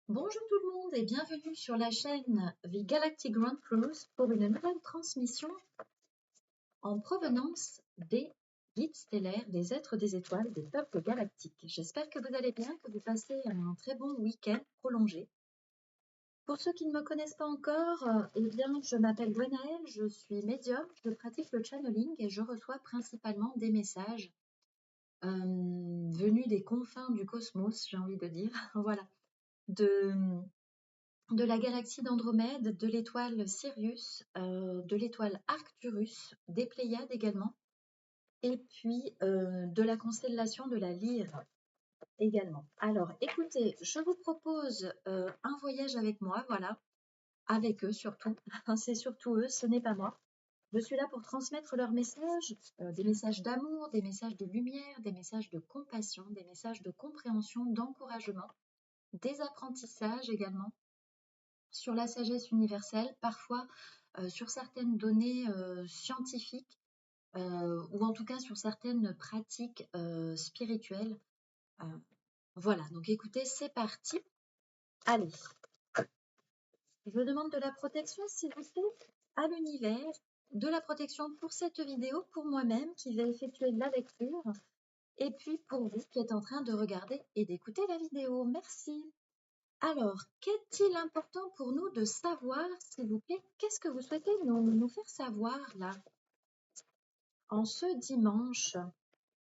Bonjour tout le monde et bienvenue sur la chaîne The Galactic Grand Cruise pour une nouvelle transmission en provenance des guides stellaires, des êtres des étoiles, des peuples galactiques. J'espère que vous allez bien, que vous passez un très bon week-end prolongé. Pour ceux qui ne me connaissent pas encore, eh bien, je m'appelle Gwenaëlle, je suis médium, je pratique le channeling et je reçois principalement des messages venus des confins du cosmos, j'ai envie de dire, voilà, de la galaxie d'Andromède, de l'étoile Sirius, de l'étoile Arcturus, des Pléiades également, et puis de la constellation de la Lyre également. Alors écoutez, je vous propose un voyage avec moi, voilà, avec eux surtout, c'est surtout eux, ce n'est pas moi. Je suis là pour transmettre leurs messages, des messages d'amour, des messages de lumière, des messages de compassion, des messages de compréhension, d'encouragement, des apprentissages également sur la sagesse universelle, parfois sur certaines données scientifiques ou en tout cas sur certaines pratiques spirituelles. Euh, voilà, donc écoutez, c'est parti. Allez, je demande de la protection, s'il vous plaît, à l'univers, de la protection pour cette vidéo, pour moi-même qui vais effectuer la lecture, et puis pour vous qui êtes en train de regarder et d'écouter la vidéo. Merci. Alors, qu'est-il important pour nous de savoir, s'il vous plaît? Qu'est-ce que vous souhaitez nous faire savoir là, en ce dimanche?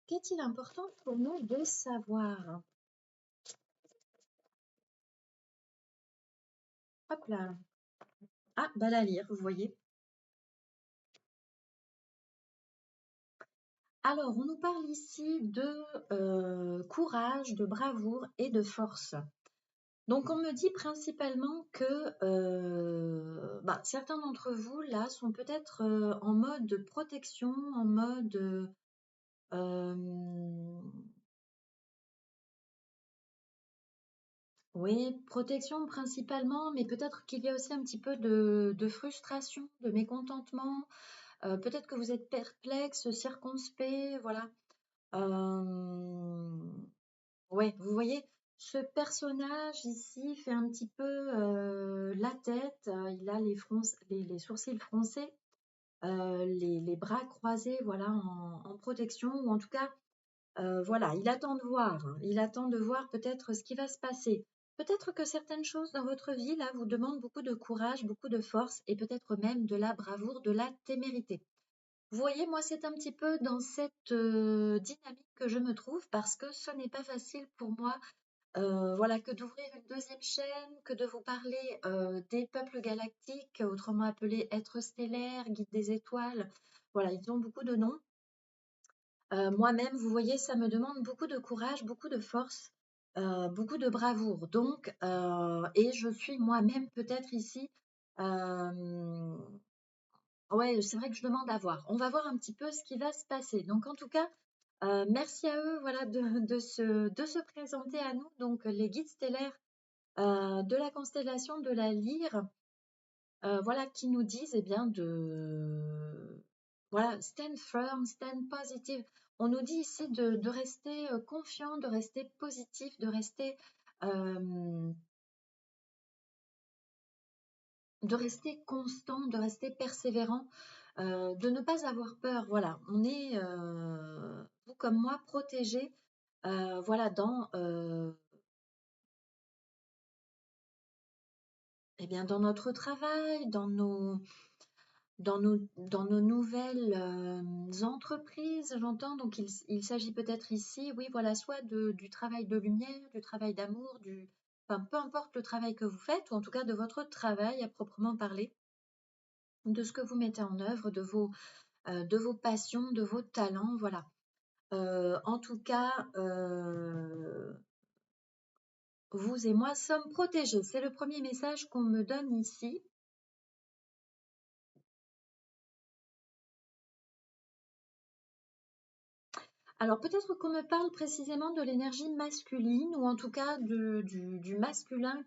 Qu'est-il important pour nous de savoir? Hop là. Ah, bah la lyre, vous voyez. Alors, on nous parle ici de courage, de bravoure et de force. Donc, on me dit principalement que certains d'entre vous, là, sont peut-être en mode protection, en mode oui, protection principalement, mais peut-être qu'il y a aussi un petit peu de frustration, de mécontentement. Peut-être que vous êtes perplexe, circonspect, voilà. Ouais, vous voyez, ce personnage ici fait un petit peu la tête, il a les sourcils froncés, les bras croisés, voilà, en protection, ou en tout cas, voilà, il attend de voir, hein. Il attend de voir peut-être ce qui va se passer. Peut-être que certaines choses dans votre vie, là, vous demandent beaucoup de courage, beaucoup de force et peut-être même de la bravoure, de la témérité. Vous voyez, moi, c'est un petit peu dans cette dynamique que je me trouve parce que ce n'est pas facile pour moi, voilà, que d'ouvrir une deuxième chaîne, que de vous parler des peuples galactiques, autrement appelés êtres stellaires, guides des étoiles. Voilà, ils ont beaucoup de noms. Moi-même, vous voyez, ça me demande beaucoup de courage, beaucoup de force, beaucoup de bravoure. Donc, et je suis moi-même peut-être ici. Ouais, c'est vrai que je demande à voir. On va voir un petit peu ce qui va se passer. Donc, en tout cas, merci à eux, voilà, de se présenter à nous. Donc, les guides stellaires de la constellation de la Lyre, voilà, qui nous disent, eh bien, voilà, stand firm, stand positive. On nous dit ici de rester confiant, de rester positif, euh, de rester constant, de rester persévérant, de ne pas avoir peur. Voilà, on est, vous comme moi, protégés, voilà, eh bien, dans notre travail, dans nos nouvelles entreprises, j'entends. Donc, il s'agit peut-être ici, oui, voilà, soit du travail de lumière, du travail d'amour, enfin, peu importe le travail que vous faites, ou en tout cas de votre travail à proprement parler, de ce que vous mettez en œuvre, de vos passions, de vos talents, voilà. En tout cas, vous et moi sommes protégés. C'est le premier message qu'on me donne ici. Alors peut-être qu'on me parle précisément de l'énergie masculine, ou en tout cas du masculin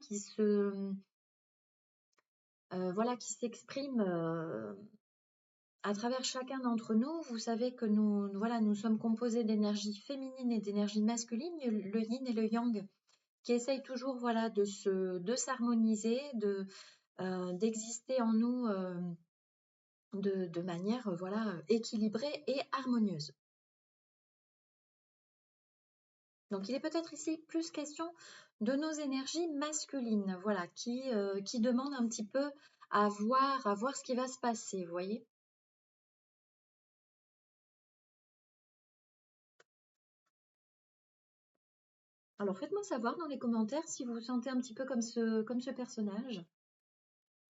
voilà, qui s'exprime à travers chacun d'entre nous. Vous savez que voilà, nous sommes composés d'énergie féminine et d'énergie masculine, le yin et le yang. qui essaye toujours voilà, de s'harmoniser, d'exister en nous de manière voilà, équilibrée et harmonieuse. Donc il est peut-être ici plus question de nos énergies masculines, voilà, qui demandent un petit peu à voir ce qui va se passer, vous voyez. Alors faites-moi savoir dans les commentaires si vous vous sentez un petit peu comme ce personnage.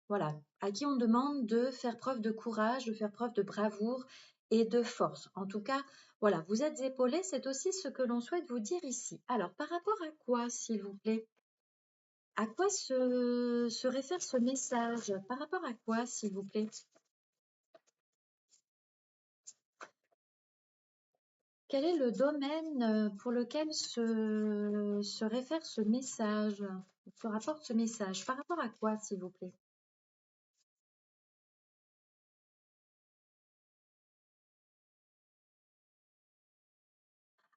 Voilà, à qui on demande de faire preuve de courage, de faire preuve de bravoure et de force. En tout cas, voilà, vous êtes épaulé, c'est aussi ce que l'on souhaite vous dire ici. Alors, par rapport à quoi, s'il vous plaît? À quoi se réfère ce message? Par rapport à quoi, s'il vous plaît? Quel est le domaine pour lequel se réfère ce message, se rapporte ce message? Par rapport à quoi, s'il vous plaît?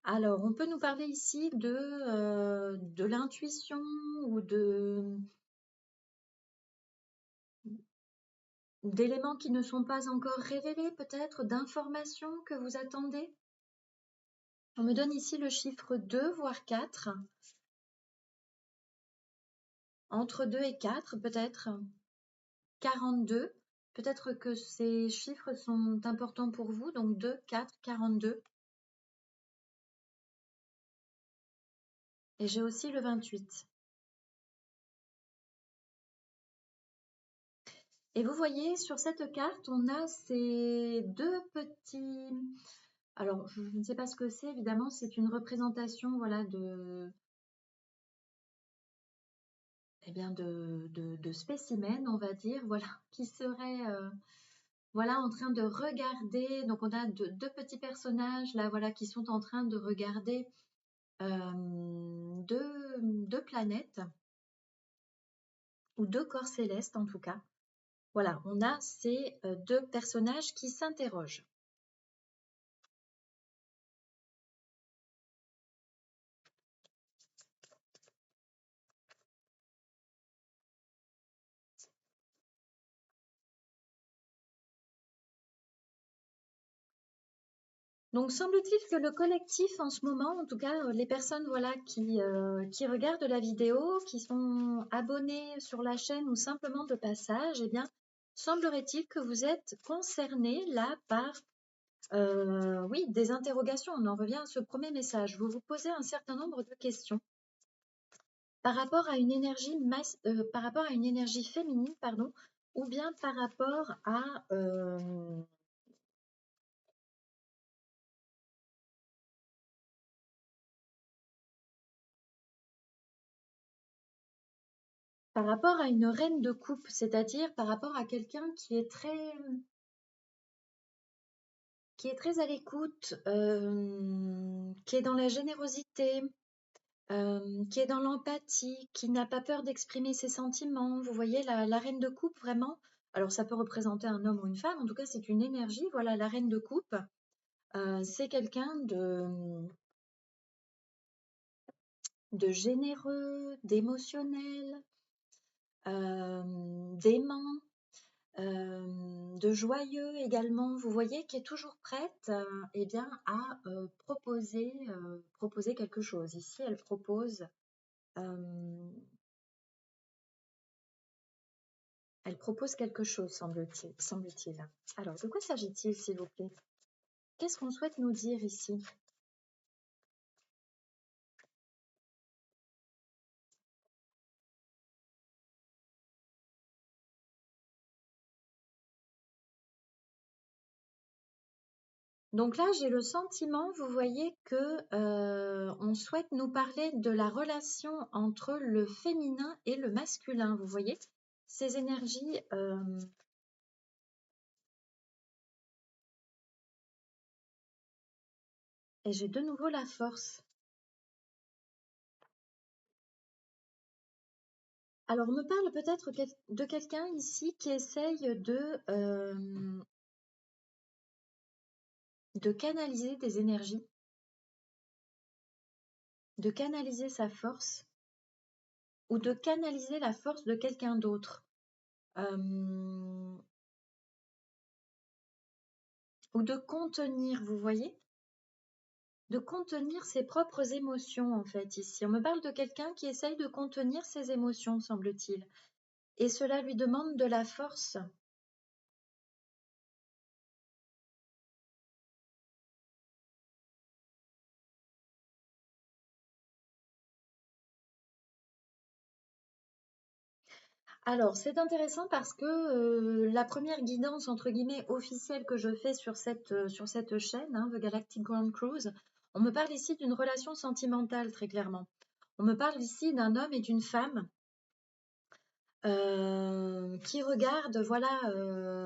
Alors, on peut nous parler ici de l'intuition ou d'éléments qui ne sont pas encore révélés, peut-être, d'informations que vous attendez. On me donne ici le chiffre 2, voire 4. Entre 2 et 4, peut-être. 42. Peut-être que ces chiffres sont importants pour vous, donc 2, 4, 42. Et j'ai aussi le 28. Et vous voyez, sur cette carte, on a ces deux petits... Alors, je ne sais pas ce que c'est, évidemment, c'est une représentation, voilà, eh bien, de spécimens, on va dire, voilà, qui seraient, voilà, en train de regarder. Donc, on a deux petits personnages, là, voilà, qui sont en train de regarder deux planètes, ou deux corps célestes, en tout cas. Voilà, on a ces deux personnages qui s'interrogent. Donc, semble-t-il que le collectif en ce moment, en tout cas les personnes voilà, qui regardent la vidéo, qui sont abonnés sur la chaîne ou simplement de passage, eh bien, semblerait-il que vous êtes concernés là par oui, des interrogations. On en revient à ce premier message. Vous vous posez un certain nombre de questions par rapport à une énergie, par rapport à une énergie féminine, pardon, ou bien par rapport à une reine de coupe, c'est-à-dire par rapport à quelqu'un qui est très à l'écoute, qui est dans la générosité, qui est dans l'empathie, qui n'a pas peur d'exprimer ses sentiments. Vous voyez, la reine de coupe, vraiment, alors ça peut représenter un homme ou une femme, en tout cas c'est une énergie. Voilà, la reine de coupe, c'est quelqu'un de généreux, d'émotionnel, d'aimant, de joyeux également, vous voyez, qui est toujours prête eh bien, à proposer quelque chose. Ici, elle propose, quelque chose, semble-t-il. Alors, de quoi s'agit-il, s'il vous plaît? Qu'est-ce qu'on souhaite nous dire ici? Donc là, j'ai le sentiment, vous voyez, que on souhaite nous parler de la relation entre le féminin et le masculin. Vous voyez, ces énergies. Et j'ai de nouveau la force. Alors, on me parle peut-être de quelqu'un ici qui essaye de canaliser des énergies, de canaliser sa force. ou de canaliser la force de quelqu'un d'autre. Ou de contenir, vous voyez? De contenir ses propres émotions, en fait, ici. On me parle de quelqu'un qui essaye de contenir ses émotions, semble-t-il. Et cela lui demande de la force. Alors, c'est intéressant parce que la première guidance, entre guillemets, officielle que je fais sur cette chaîne, hein, The Galactic Grand Cruise, on me parle ici d'une relation sentimentale, très clairement. On me parle ici d'un homme et d'une femme qui regardent, voilà,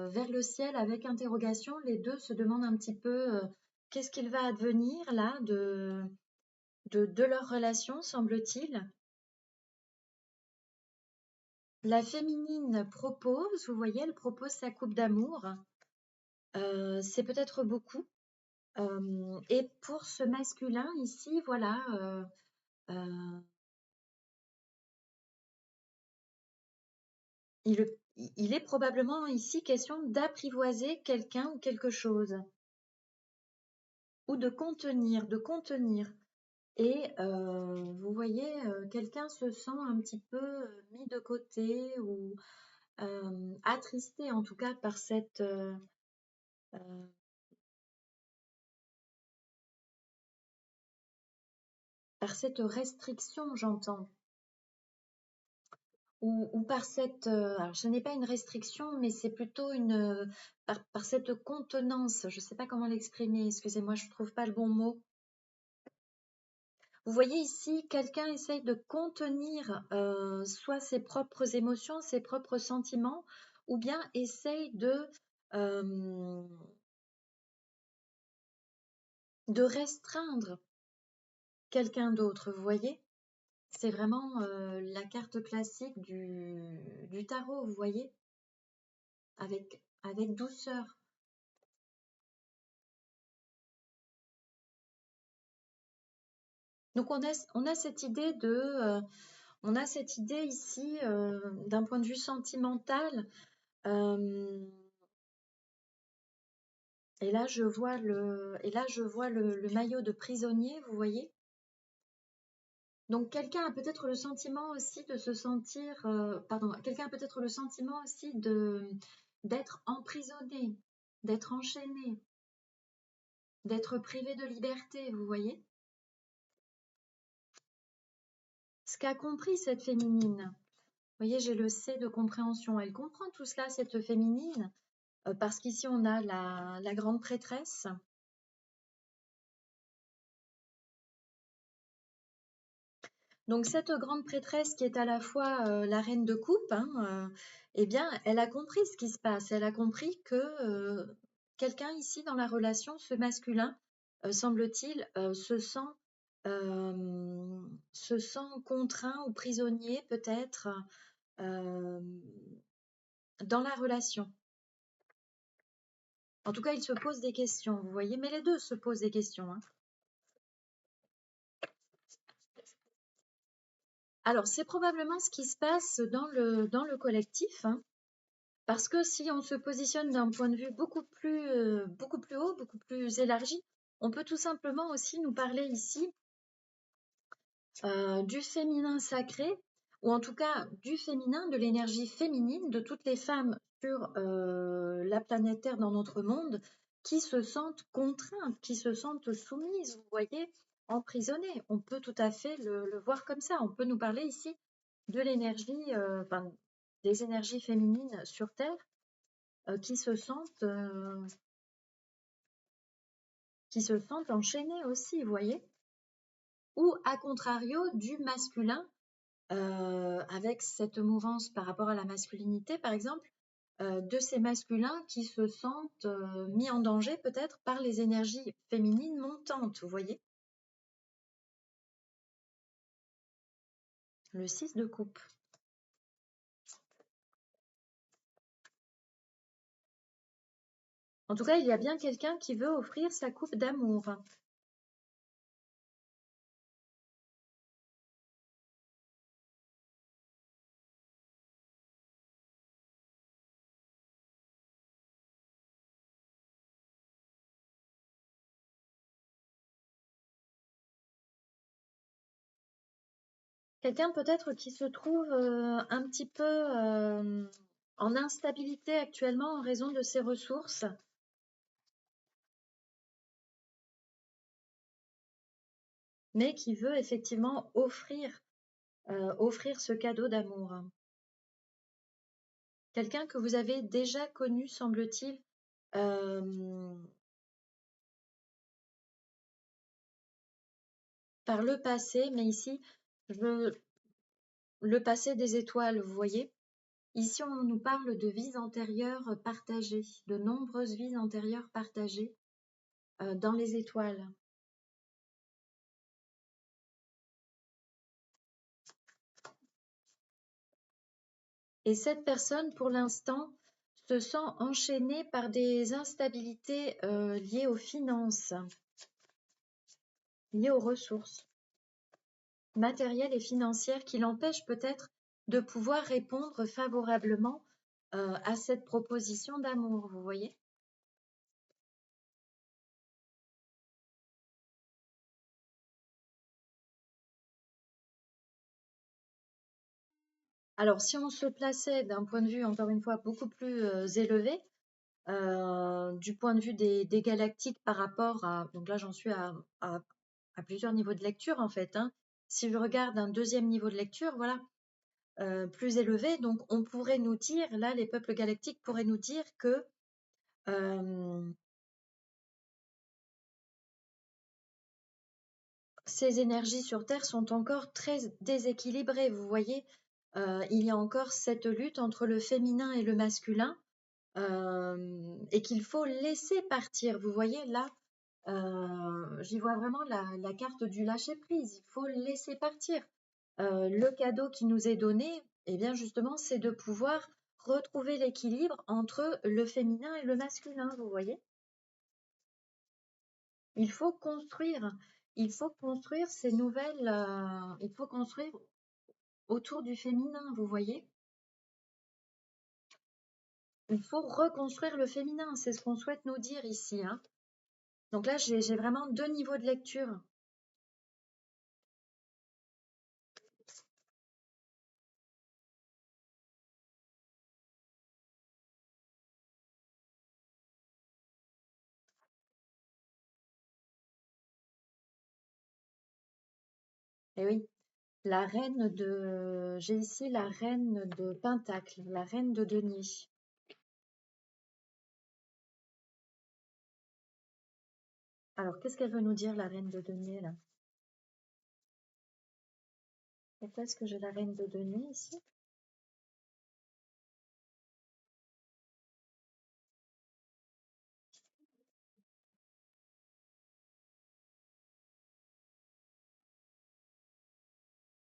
vers le ciel avec interrogation. Les deux se demandent un petit peu qu'est-ce qu'il va advenir là de leur relation, semble-t-il. La féminine propose, vous voyez, elle propose sa coupe d'amour. C'est peut-être beaucoup. Et pour ce masculin ici, voilà, il est probablement ici question d'apprivoiser quelqu'un ou quelque chose, ou de contenir, de contenir. Et vous voyez, quelqu'un se sent un petit peu mis de côté ou attristé en tout cas par cette restriction, j'entends. Ou par cette, alors ce n'est pas une restriction, mais c'est plutôt par cette contenance. Je ne sais pas comment l'exprimer, excusez-moi, je ne trouve pas le bon mot. Vous voyez ici, quelqu'un essaye de contenir soit ses propres émotions, ses propres sentiments, ou bien essaye de restreindre quelqu'un d'autre, vous voyez? C'est vraiment la carte classique du tarot, vous voyez? Avec douceur. Donc on a cette idée on a cette idée ici d'un point de vue sentimental. Et là je vois le maillot de prisonnier, vous voyez. Donc quelqu'un a peut-être le sentiment aussi de se sentir, quelqu'un a peut-être le sentiment aussi d'être emprisonné, d'être enchaîné, d'être privé de liberté, vous voyez. Ce qu'a compris cette féminine, vous voyez, j'ai le C de compréhension. Elle comprend tout cela, cette féminine, parce qu'ici on a la grande prêtresse. Donc cette grande prêtresse qui est à la fois la reine de coupe, hein, eh bien, elle a compris ce qui se passe. Elle a compris que quelqu'un ici dans la relation, ce masculin, semble-t-il, se sent contraint ou prisonnier peut-être dans la relation. En tout cas, il se pose des questions, vous voyez, mais les deux se posent des questions, hein. Alors, c'est probablement ce qui se passe dans le collectif, hein, parce que si on se positionne d'un point de vue beaucoup plus haut, beaucoup plus élargi, on peut tout simplement aussi nous parler ici du féminin sacré, ou en tout cas du féminin, de l'énergie féminine de toutes les femmes sur la planète Terre, dans notre monde, qui se sentent contraintes, qui se sentent soumises, vous voyez, emprisonnées. On peut tout à fait le voir comme ça. On peut nous parler ici de l'énergie, des énergies féminines sur Terre qui se sentent enchaînées aussi, vous voyez. Ou à contrario du masculin avec cette mouvance par rapport à la masculinité, par exemple, de ces masculins qui se sentent mis en danger peut-être par les énergies féminines montantes, vous voyez. Le 6 de coupe. En tout cas, il y a bien quelqu'un qui veut offrir sa coupe d'amour. Quelqu'un peut-être qui se trouve un petit peu en instabilité actuellement en raison de ses ressources, mais qui veut effectivement offrir ce cadeau d'amour. Quelqu'un que vous avez déjà connu, semble-t-il, par le passé, mais ici, le passé des étoiles, vous voyez. Ici, on nous parle de vies antérieures partagées, de nombreuses vies antérieures partagées dans les étoiles. Et cette personne, pour l'instant, se sent enchaînée par des instabilités liées aux finances, liées aux ressources matérielles et financières qui l'empêchent peut-être de pouvoir répondre favorablement à cette proposition d'amour, vous voyez. Alors, si on se plaçait d'un point de vue, encore une fois, beaucoup plus élevé, du point de vue des galactiques par rapport à... Donc là, j'en suis à plusieurs niveaux de lecture, en fait. Hein. Si je regarde un deuxième niveau de lecture, voilà, plus élevé, donc on pourrait nous dire, là, les peuples galactiques pourraient nous dire que ces énergies sur Terre sont encore très déséquilibrées, vous voyez. Il y a encore cette lutte entre le féminin et le masculin, et qu'il faut laisser partir. Vous voyez, là, j'y vois vraiment la carte du lâcher-prise. Il faut laisser partir. Le cadeau qui nous est donné, eh bien justement, c'est de pouvoir retrouver l'équilibre entre le féminin et le masculin, vous voyez. Il faut construire ces nouvelles, il faut construire autour du féminin, vous voyez. Il faut reconstruire le féminin, c'est ce qu'on souhaite nous dire ici. Hein. Donc là, j'ai vraiment deux niveaux de lecture. Et oui, j'ai ici la reine de Pentacle, la reine de denier. Alors, qu'est-ce qu'elle veut nous dire, la reine de denier, là? Pourquoi est-ce que j'ai la reine de denier ici?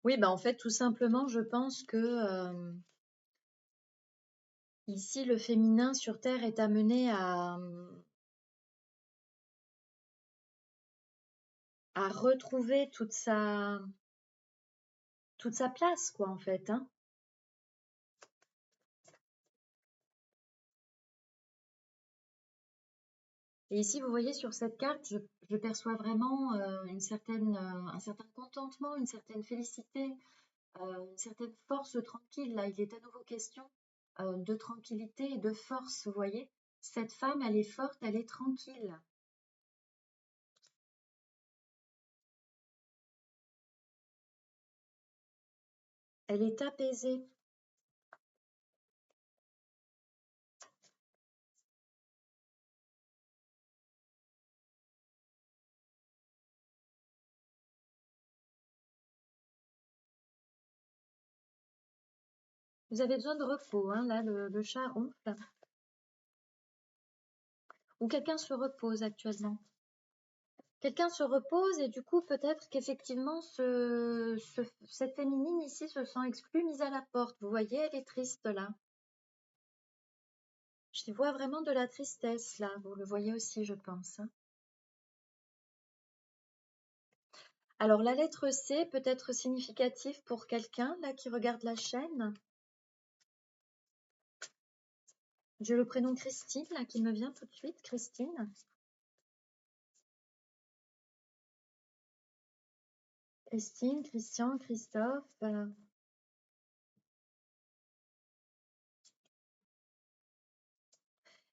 Oui, bah en fait, tout simplement, je pense que ici, le féminin sur Terre est amené à retrouver toute sa place, quoi, en fait. Hein. Et ici, vous voyez, sur cette carte, je perçois vraiment un certain contentement, une certaine félicité, une certaine force tranquille. Là, il est à nouveau question de tranquillité et de force, vous voyez. Cette femme, elle est forte, elle est tranquille. Elle est apaisée. Vous avez besoin de repos, hein, là, le chat ronfle. Ou quelqu'un se repose actuellement. Quelqu'un se repose et du coup, peut-être qu'effectivement, cette féminine ici se sent exclue, mise à la porte. Vous voyez, elle est triste là. J'y vois vraiment de la tristesse là. Vous le voyez aussi, je pense. Hein. Alors, la lettre C peut être significative pour quelqu'un là qui regarde la chaîne. J'ai le prénom Christine là qui me vient tout de suite. Christine. Christine, Christian, Christophe.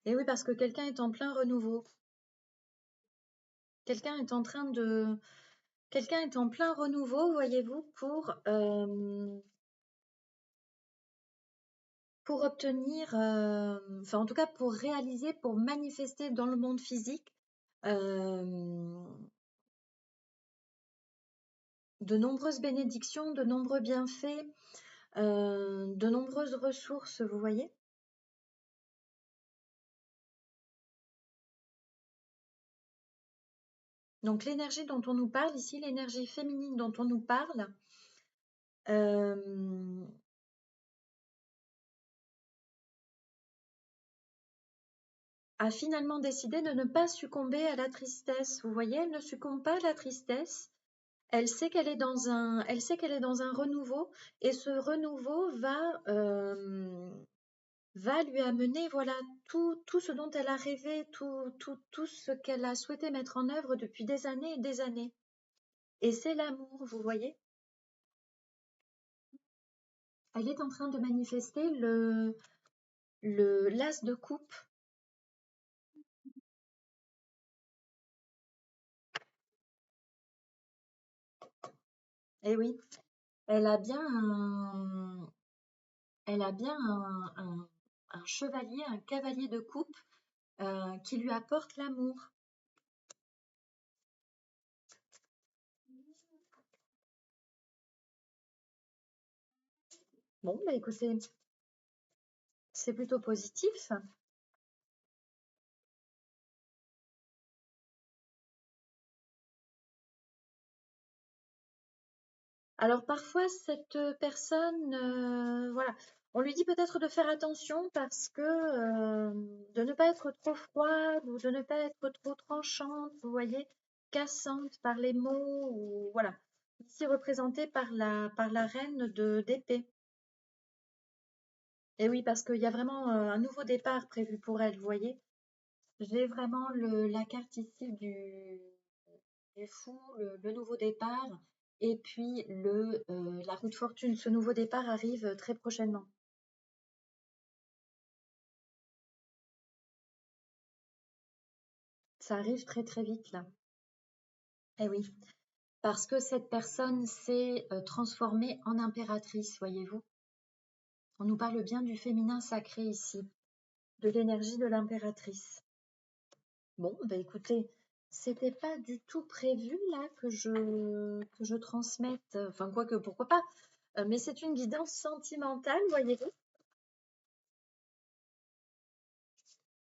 Et oui, parce que quelqu'un est en plein renouveau. Quelqu'un est en train de... Quelqu'un est en plein renouveau, voyez-vous, pour obtenir, enfin en tout cas pour réaliser, pour manifester dans le monde physique de nombreuses bénédictions, de nombreux bienfaits, de nombreuses ressources, vous voyez. Donc l'énergie dont on nous parle ici, l'énergie féminine dont on nous parle, a finalement décidé de ne pas succomber à la tristesse. Vous voyez, elle ne succombe pas à la tristesse. Elle sait qu'elle est dans un renouveau, et ce renouveau va lui amener, voilà, tout ce dont elle a rêvé, tout ce qu'elle a souhaité mettre en œuvre depuis des années et des années. Et c'est l'amour, vous voyez. Elle est en train de manifester l'as de coupe. Et oui, elle a bien un chevalier, un cavalier de coupe qui lui apporte l'amour. Bon, bah écoutez, c'est plutôt positif. Alors parfois, cette personne, voilà, on lui dit peut-être de faire attention parce que de ne pas être trop froide ou de ne pas être trop tranchante, vous voyez, cassante par les mots, ou voilà, ici représentée par la reine d'épée. Et oui, parce qu'il y a vraiment un nouveau départ prévu pour elle, vous voyez. J'ai vraiment la carte ici du fou, le nouveau départ, et puis la roue de fortune. Ce nouveau départ arrive très prochainement. Ça arrive très très vite là. Eh oui, parce que cette personne s'est transformée en impératrice, voyez-vous. On nous parle bien du féminin sacré ici, de l'énergie de l'impératrice. Bon, bah écoutez, c'était pas du tout prévu là que je transmette, enfin quoique pourquoi pas, mais c'est une guidance sentimentale, voyez-vous.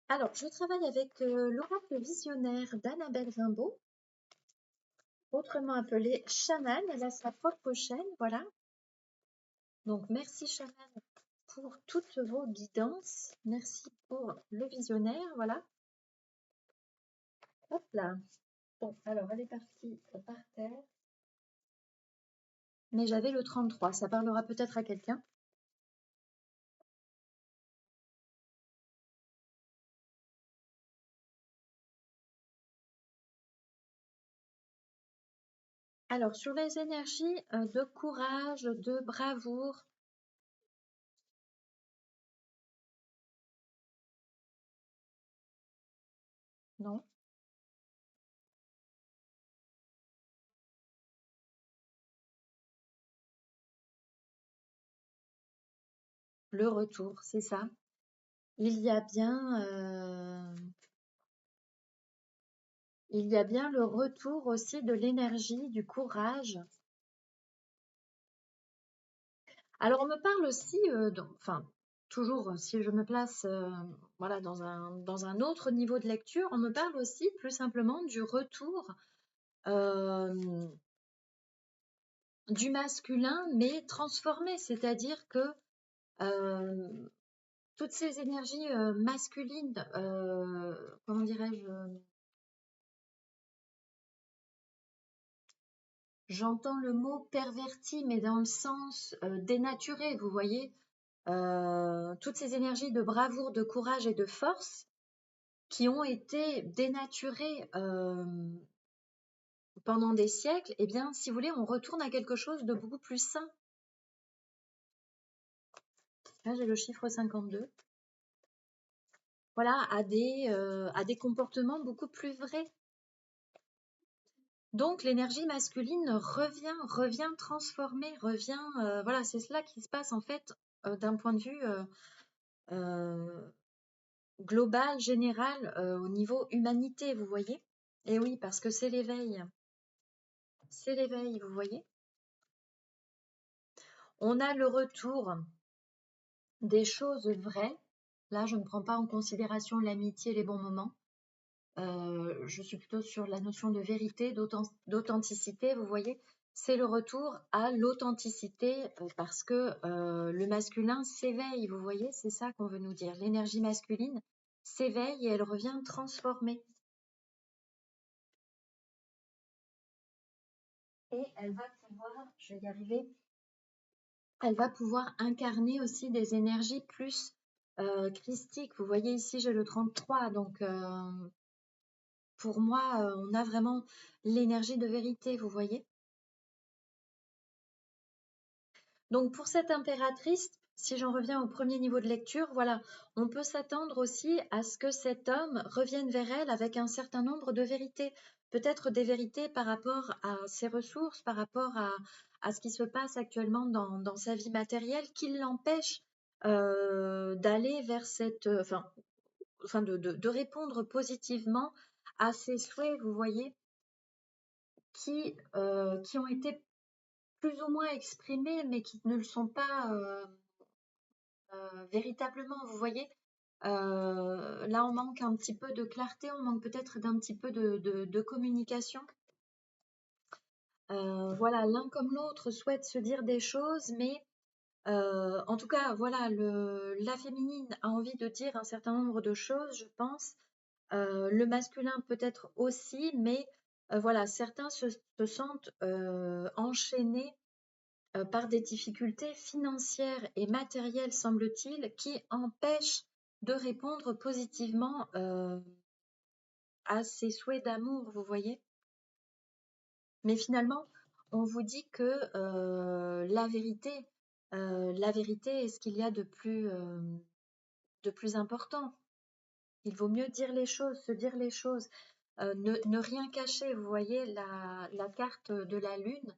Alors, je travaille avec l'oracle visionnaire d'Annabelle Rimbaud, autrement appelée Chaman. Elle a sa propre chaîne, voilà. Donc, merci Chaman pour toutes vos guidances. Merci pour le visionnaire, voilà. Hop là. Bon, alors, elle est partie par terre. Mais j'avais le 33, ça parlera peut-être à quelqu'un. Alors, sur les énergies de courage, de bravoure. Non. Le retour, c'est ça. Il y a bien le retour aussi de l'énergie, du courage. Alors, on me parle aussi, enfin, toujours, si je me place voilà, dans un autre niveau de lecture, on me parle aussi plus simplement du retour du masculin, mais transformé, c'est-à-dire que toutes ces énergies masculines, comment dirais-je, j'entends le mot perverti, mais dans le sens dénaturé, vous voyez, toutes ces énergies de bravoure, de courage et de force qui ont été dénaturées pendant des siècles, eh bien, si vous voulez, on retourne à quelque chose de beaucoup plus sain. Là, j'ai le chiffre 52. Voilà, à des comportements beaucoup plus vrais. Donc, l'énergie masculine revient transformée, revient. Voilà, c'est cela qui se passe en fait d'un point de vue global, général, au niveau humanité, vous voyez. Et oui, parce que c'est l'éveil. C'est l'éveil, vous voyez. On a le retour des choses vraies. Là, je ne prends pas en considération l'amitié, les bons moments. Je suis plutôt sur la notion de vérité, d'authenticité, vous voyez. C'est le retour à l'authenticité parce que le masculin s'éveille, vous voyez, c'est ça qu'on veut nous dire. L'énergie masculine s'éveille et elle revient transformée. Et elle va pouvoir, je vais y arriver, elle va pouvoir incarner aussi des énergies plus christiques. Vous voyez ici, j'ai le 33, donc pour moi, on a vraiment l'énergie de vérité, vous voyez. Donc pour cette impératrice, si j'en reviens au premier niveau de lecture, voilà, on peut s'attendre aussi à ce que cet homme revienne vers elle avec un certain nombre de vérités, peut-être des vérités par rapport à ses ressources, par rapport à ce qui se passe actuellement dans sa vie matérielle, qui l'empêche d'aller vers cette, enfin de répondre positivement à ses souhaits, vous voyez, qui ont été plus ou moins exprimés, mais qui ne le sont pas véritablement, vous voyez. Là, on manque un petit peu de clarté, on manque peut-être d'un petit peu de communication. Voilà, l'un comme l'autre souhaite se dire des choses, mais en tout cas, voilà, la féminine a envie de dire un certain nombre de choses, je pense. Le masculin peut-être aussi, mais voilà, certains se sentent enchaînés par des difficultés financières et matérielles, semble-t-il, qui empêchent de répondre positivement à ces souhaits d'amour, vous voyez. Mais finalement, on vous dit que la vérité est ce qu'il y a de plus important. Il vaut mieux dire les choses, se dire les choses, ne rien cacher. Vous voyez la carte de la lune.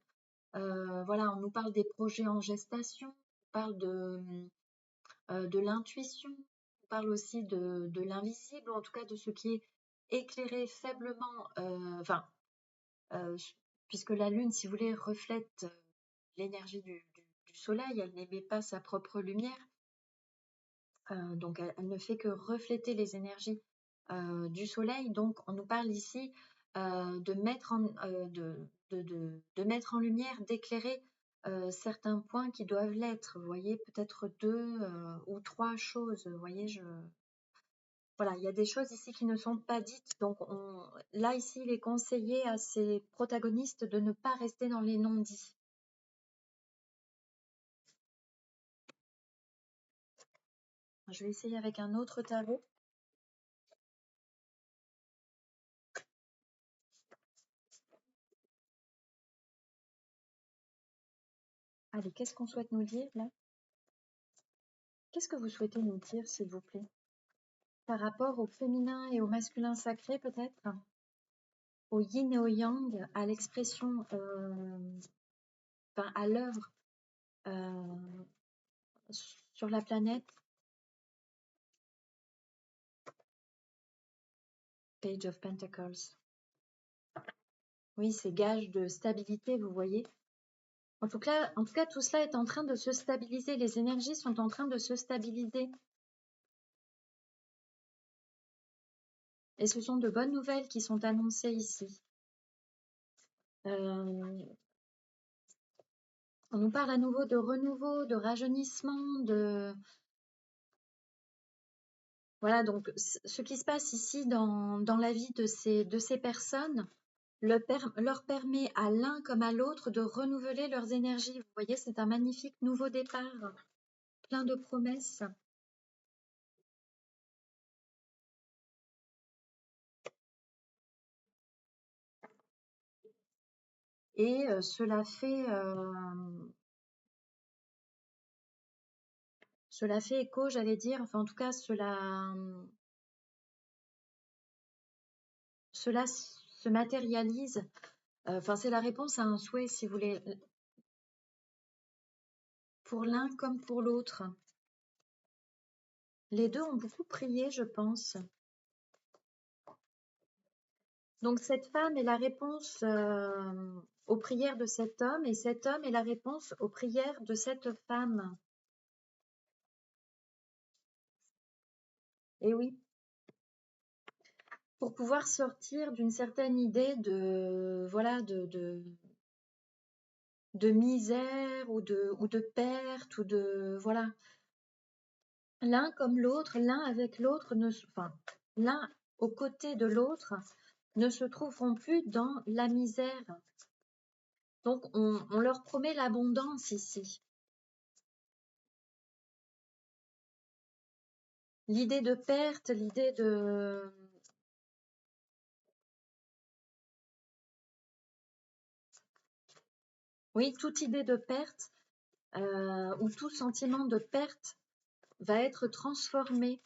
Voilà, on nous parle des projets en gestation, on parle de l'intuition, on parle aussi de l'invisible, ou en tout cas de ce qui est éclairé faiblement, puisque la Lune, si vous voulez, reflète l'énergie du Soleil, elle n'émet pas sa propre lumière, donc elle ne fait que refléter les énergies du Soleil. Donc on nous parle ici de mettre en lumière, d'éclairer certains points qui doivent l'être. Vous voyez, peut-être 2 ou 3 choses. Vous voyez, voilà, il y a des choses ici qui ne sont pas dites. Donc là, ici, il est conseillé à ces protagonistes de ne pas rester dans les non-dits. Je vais essayer avec un autre tarot. Allez, qu'est-ce qu'on souhaite nous dire là? Qu'est-ce que vous souhaitez nous dire, s'il vous plaît? Par rapport au féminin et au masculin sacré, peut-être? Au yin et au yang, à l'expression, à l'œuvre sur la planète. Page of Pentacles. Oui, c'est gage de stabilité, vous voyez. En tout cas, tout cela est en train de se stabiliser. Les énergies sont en train de se stabiliser. Et ce sont de bonnes nouvelles qui sont annoncées ici. On nous parle à nouveau de renouveau, de rajeunissement, de... Voilà, donc ce qui se passe ici dans la vie de ces personnes leur permet à l'un comme à l'autre de renouveler leurs énergies. Vous voyez, c'est un magnifique nouveau départ, plein de promesses. et cela fait écho, j'allais dire, enfin en tout cas cela se matérialise. Enfin, c'est la réponse à un souhait, si vous voulez, pour l'un comme pour l'autre. Les deux ont beaucoup prié, je pense. Donc cette femme est la réponse aux prières de cet homme, et cet homme est la réponse aux prières de cette femme. Et oui, pour pouvoir sortir d'une certaine idée de misère ou de perte ou de voilà. L'un comme l'autre, l'un avec l'autre, enfin, l'un aux côtés de l'autre, ne se trouveront plus dans la misère. Donc on leur promet l'abondance ici. L'idée de perte, l'idée de... Oui, toute idée de perte ou tout sentiment de perte va être transformé.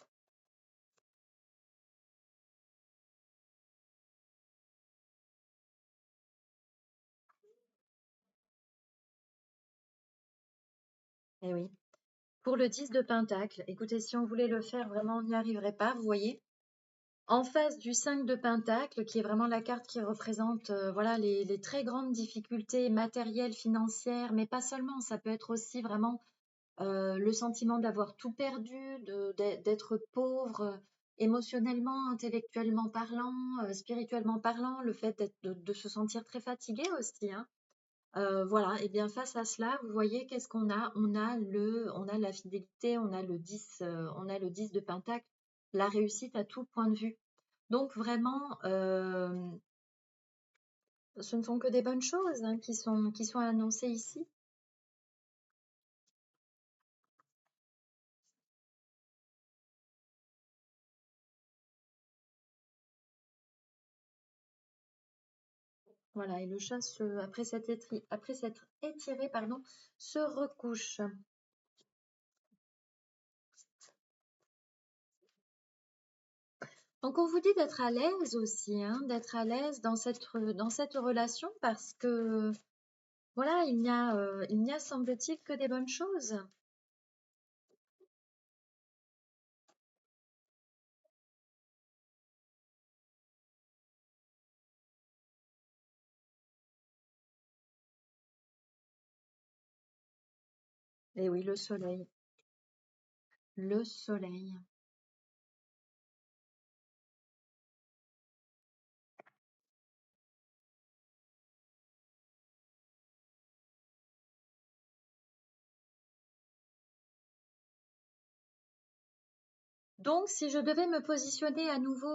Eh oui. Pour le 10 de Pentacle, écoutez, si on voulait le faire, vraiment, on n'y arriverait pas, vous voyez. En face du 5 de Pentacle, qui est vraiment la carte qui représente voilà, les très grandes difficultés matérielles, financières, mais pas seulement, ça peut être aussi vraiment le sentiment d'avoir tout perdu, d'être pauvre émotionnellement, intellectuellement parlant, spirituellement parlant, le fait de se sentir très fatigué aussi, hein. Voilà, et bien face à cela, vous voyez qu'est-ce qu'on a? On a la fidélité, on a le 10 de Pentacle, la réussite à tout point de vue. Donc vraiment, ce ne sont que des bonnes choses hein, qui sont annoncées ici. Voilà, et le chat, après s'être étiré, pardon, se recouche. Donc on vous dit d'être à l'aise aussi, hein, d'être à l'aise dans cette relation parce que voilà, il n'y a semble-t-il que des bonnes choses. Et oui, le soleil. Le soleil. Donc, si je devais me positionner à nouveau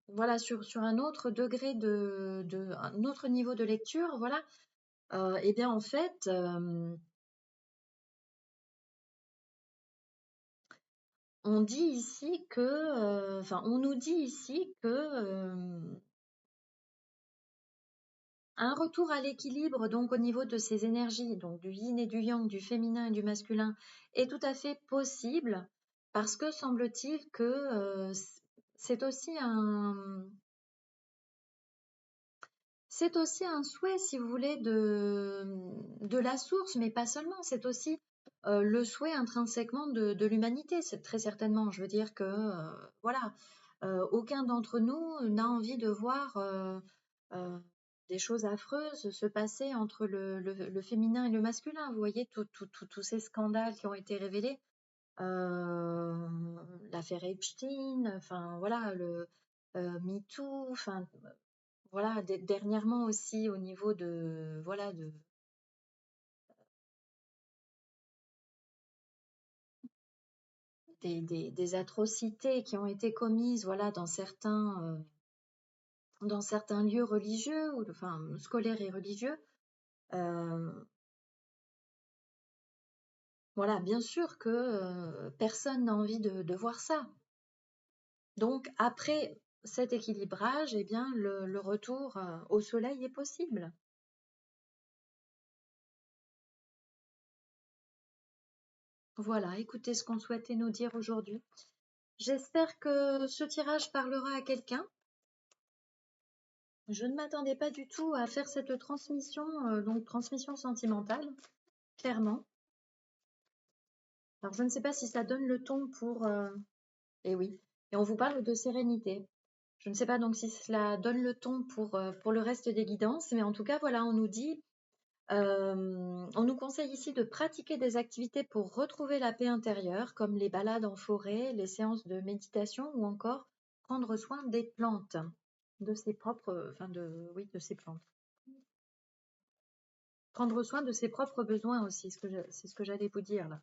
voilà, sur un autre degré un autre niveau de lecture, voilà, eh bien en fait, on dit ici que, enfin, on nous dit ici que un retour à l'équilibre, donc au niveau de ces énergies, donc du yin et du yang, du féminin et du masculin, est tout à fait possible parce que semble-t-il que c'est aussi c'est aussi un souhait, si vous voulez, de la source, mais pas seulement. C'est aussi le souhait intrinsèquement de l'humanité. C'est très certainement. Je veux dire que, voilà, aucun d'entre nous n'a envie de voir euh, des choses affreuses se passer entre le féminin et le masculin. Vous voyez, tous ces scandales qui ont été révélés. L'affaire Epstein, enfin, voilà, le MeToo, enfin, voilà, dernièrement aussi au niveau de voilà des atrocités qui ont été commises voilà dans certains lieux religieux ou enfin scolaires et religieux. Euh, voilà, bien sûr que personne n'a envie de voir ça. Donc après, cet équilibrage, eh bien, le retour au soleil est possible. Voilà, écoutez ce qu'on souhaitait nous dire aujourd'hui. J'espère que ce tirage parlera à quelqu'un. Je ne m'attendais pas du tout à faire cette transmission, donc transmission sentimentale, clairement. Alors je ne sais pas si ça donne le ton pour... Eh oui, et on vous parle de sérénité. Je ne sais pas donc si cela donne le ton pour le reste des guidances, mais en tout cas, voilà, on nous dit, on nous conseille ici de pratiquer des activités pour retrouver la paix intérieure, comme les balades en forêt, les séances de méditation ou encore prendre soin des plantes, de ses propres, enfin oui, de ses plantes. Prendre soin de ses propres besoins aussi, c'est ce que j'allais vous dire là.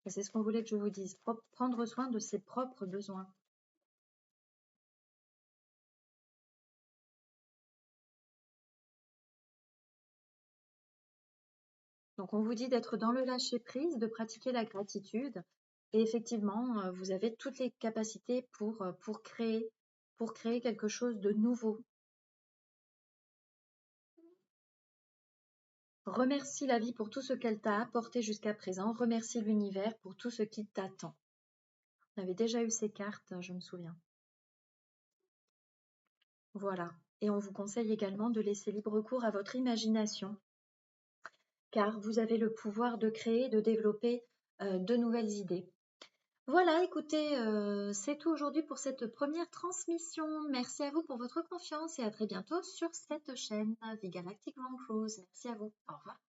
Et c'est ce qu'on voulait que je vous dise, prendre soin de ses propres besoins. Donc on vous dit d'être dans le lâcher-prise, de pratiquer la gratitude. Et effectivement, vous avez toutes les capacités pour créer quelque chose de nouveau. Remercie la vie pour tout ce qu'elle t'a apporté jusqu'à présent. Remercie l'univers pour tout ce qui t'attend. On avait déjà eu ces cartes, je me souviens. Voilà. Et on vous conseille également de laisser libre cours à votre imagination, car vous avez le pouvoir de créer, de développer de nouvelles idées. Voilà, écoutez, c'est tout aujourd'hui pour cette première transmission. Merci à vous pour votre confiance et à très bientôt sur cette chaîne The Galactic Round Cruise. Merci à vous. Au revoir.